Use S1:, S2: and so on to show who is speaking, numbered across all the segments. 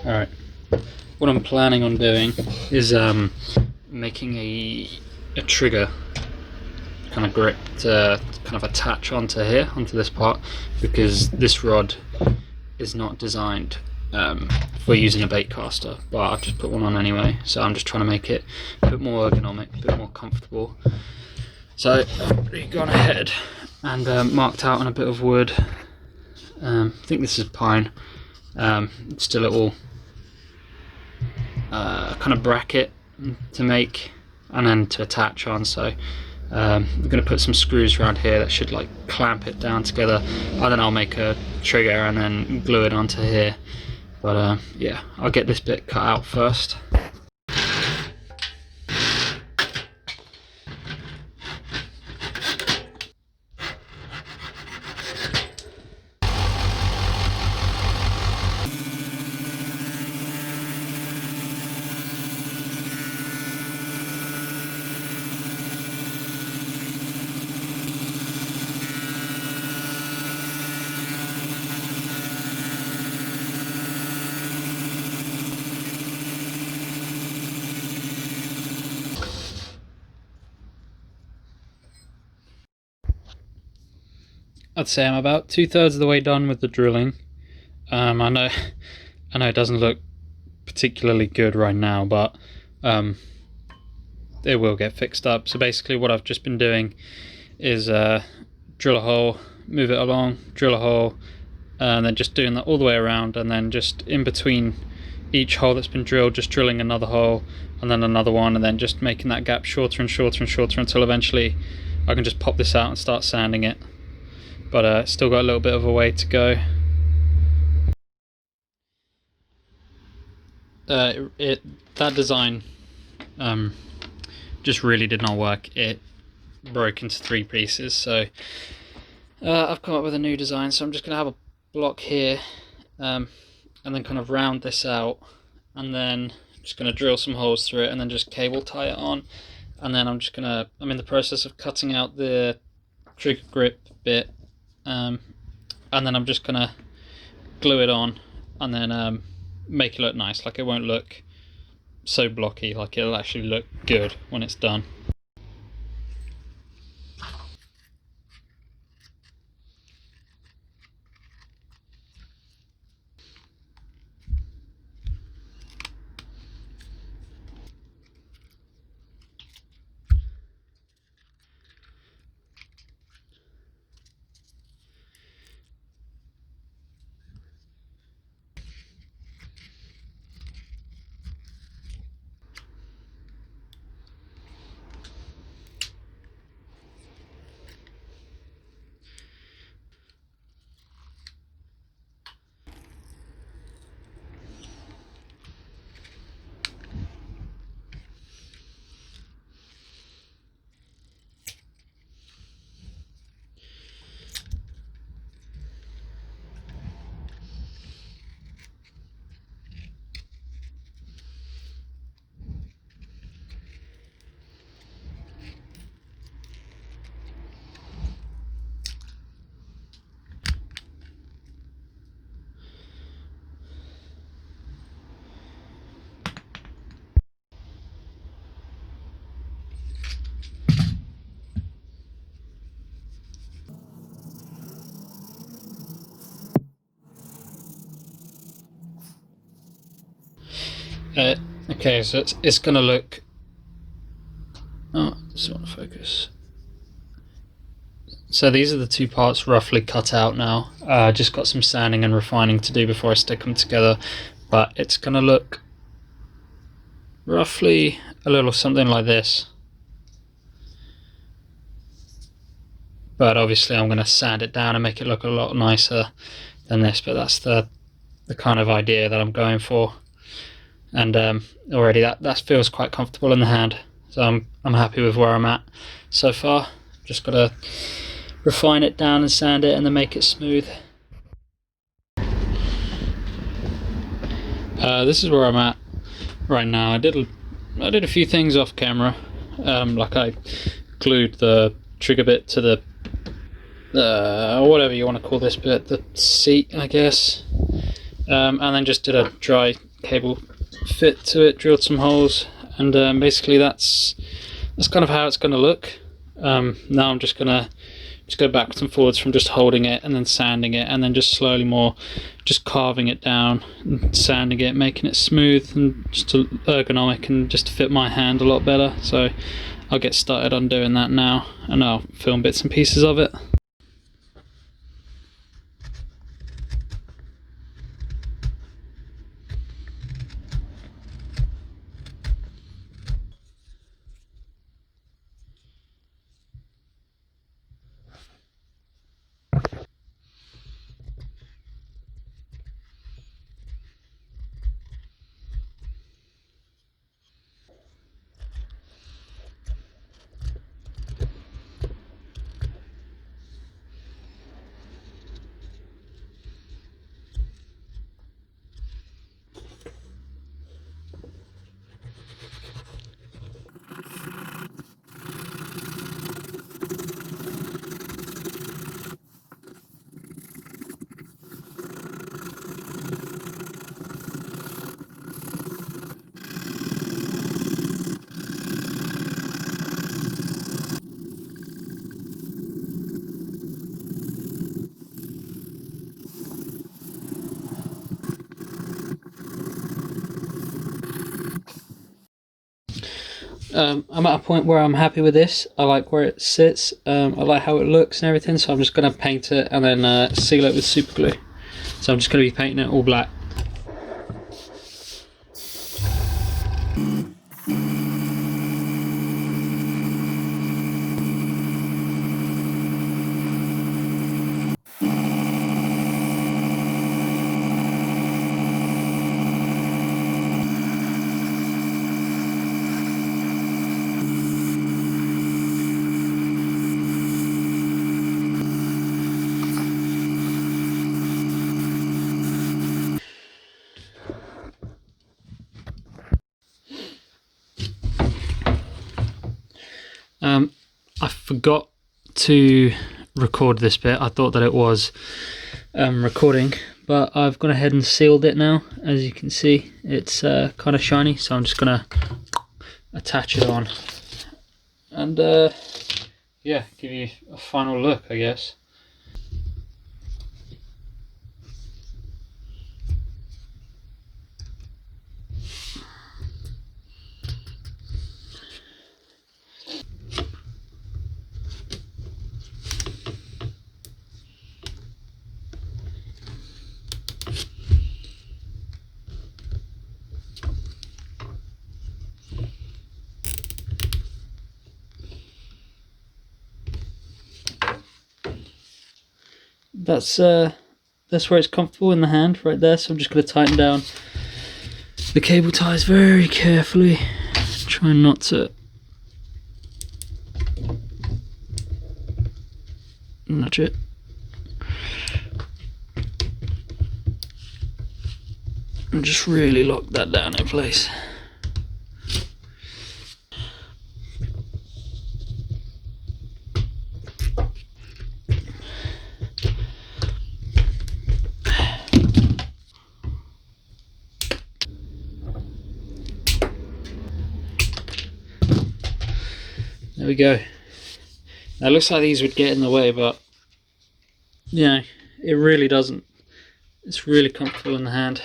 S1: Alright, what I'm planning on doing is making a trigger kind of grip to kind of attach onto here, onto this part, because this rod is not designed for using a bait caster, but I've just put one on anyway, so I'm just trying to make it a bit more ergonomic, a bit more comfortable. So I've already gone ahead and marked out on a bit of wood. I think this is pine. It's still a little kind of bracket to make and then to attach on, so I'm going to put some screws around here that should like clamp it down together, and then I'll make a trigger and then glue it onto here. But yeah, I'll get this bit cut out first. I'd say I'm about 2/3 of the way done with the drilling. I know it doesn't look particularly good right now, but it will get fixed up. So basically what I've just been doing is drill a hole, move it along, drill a hole, and then just doing that all the way around, and then just in between each hole that's been drilled, just drilling another hole and then another one, and then just making that gap shorter and shorter and shorter until eventually I can just pop this out and start sanding it. But still got a little bit of a way to go. That design just really did not work. It broke into 3 pieces, so I've come up with a new design. So I'm just going to have a block here, and then kind of round this out, and then just going to drill some holes through it, and then just cable tie it on. And then I'm in the process of cutting out the trigger grip bit. And then I'm just gonna glue it on, and then make it look nice. Like, it won't look so blocky, like it'll actually look good when it's done. Okay, so it's gonna look. Oh, just want to focus. So these are the 2 parts roughly cut out now. Just got some sanding and refining to do before I stick them together, but it's gonna look roughly a little something like this. But obviously I'm gonna sand it down and make it look a lot nicer than this. But that's the kind of idea that I'm going for. And already that feels quite comfortable in the hand, so I'm happy with where I'm at so far. Just gotta refine it down and sand it and then make it smooth. This is where I'm at right now. I did a few things off camera, like I glued the trigger bit to the whatever you want to call this bit, the seat, I guess, and then just did a dry cable fit to it, drilled some holes, and basically that's kind of how it's going to look. Now I'm just gonna go backwards and forwards from just holding it and then sanding it, and then just slowly more just carving it down and sanding it, making it smooth and just ergonomic and just to fit my hand a lot better. So I'll get started on doing that now, and I'll film bits and pieces of it. I'm at a point where I'm happy with this. I like where it sits, I like how it looks and everything, so I'm just going to paint it and then seal it with super glue. So I'm just going to be painting it all black. I forgot to record this bit. I thought that it was recording, but I've gone ahead and sealed it now. As you can see, it's kind of shiny, so I'm just gonna attach it on and yeah, give you a final look, I guess. That's where it's comfortable in the hand, right there. So I'm just going to tighten down the cable ties very carefully, trying not to nudge it. And just really lock that down in place. There we go. Now it looks like these would get in the way, but yeah, it really doesn't. It's really comfortable in the hand.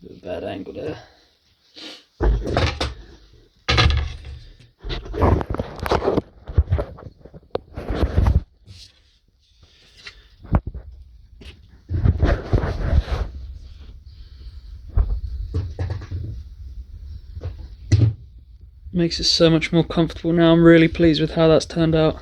S1: Bit of a bad angle there. Makes it so much more comfortable now. I'm really pleased with how that's turned out.